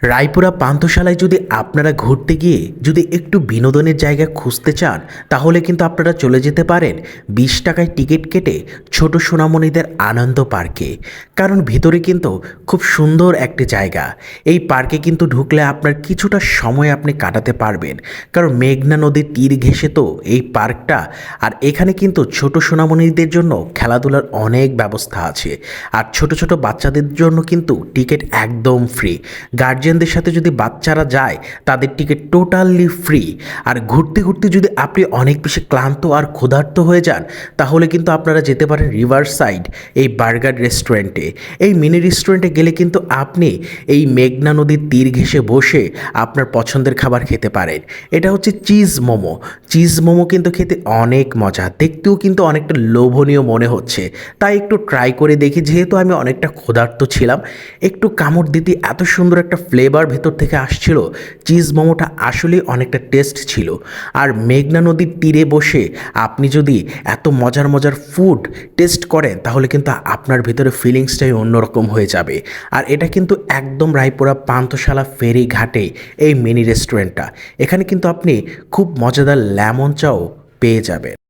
রায়পুরা পান্থশালায় যদি আপনারা ঘুরতে গিয়ে যদি একটু বিনোদনের জায়গা খুঁজতে চান তাহলে কিন্তু আপনারা চলে যেতে পারেন 20 টাকায় টিকিট কেটে ছোট সোনামণিদের আনন্দ পার্কে। কারণ ভিতরে কিন্তু খুব সুন্দর একটি জায়গা। এই পার্কে কিন্তু ঢুকলে আপনার কিছুটা সময় আপনি কাটাতে পারবেন, কারণ মেঘনা নদীর তীর ঘেঁষে তো এই পার্কটা। আর এখানে কিন্তু ছোট সোনামণিদের জন্য খেলাধুলার অনেক ব্যবস্থা আছে। আর ছোট ছোট বাচ্চাদের জন্য কিন্তু টিকিট একদম ফ্রি। গার্জিয়ানদের সাথে যদি বাচ্চারা যায় তাদের টিকিট টোটালি ফ্রি। আর ঘুরতে ঘুরতে যদি আপনি অনেক বেশি ক্লান্ত আর ক্ষুধার্ত হয়ে যান তাহলে কিন্তু আপনারা যেতে পারেন রিভার সাইড এই বার্গার রেস্টুরেন্টে। এই মিনি রেস্টুরেন্টে গেলে কিন্তু আপনি এই মেঘনা নদীর তীর ঘেঁষে বসে আপনার পছন্দের খাবার খেতে পারেন। এটা হচ্ছে চিজ মোমো। চিজ মোমো কিন্তু খেতে অনেক মজা, দেখতেও কিন্তু অনেকটা লোভনীয় মনে হচ্ছে। তাই একটু ট্রাই করে দেখি, যেহেতু আমি অনেকটা ক্ষুধার্ত ছিলাম। একটু কামড় দিতে এত সুন্দর একটা ফ্লেভার ভেতর থেকে আসছিল। চিজ মোমোটা আসলে অনেকটা টেস্ট ছিল। আর মেঘনা নদীর তীরে বসে আপনি যদি এত মজার মজার ফুড টেস্ট করেন তাহলে কিন্তু আপনার ভিতরে ফিলিংসটাই অন্যরকম হয়ে যাবে। আর এটা কিন্তু একদম রায়পুরা পান্থশালা ফেরি ঘাটে এই মিনি রেস্টুরেন্টটা। এখানে কিন্তু আপনি খুব মজাদার লেমন চাও পেয়ে যাবেন।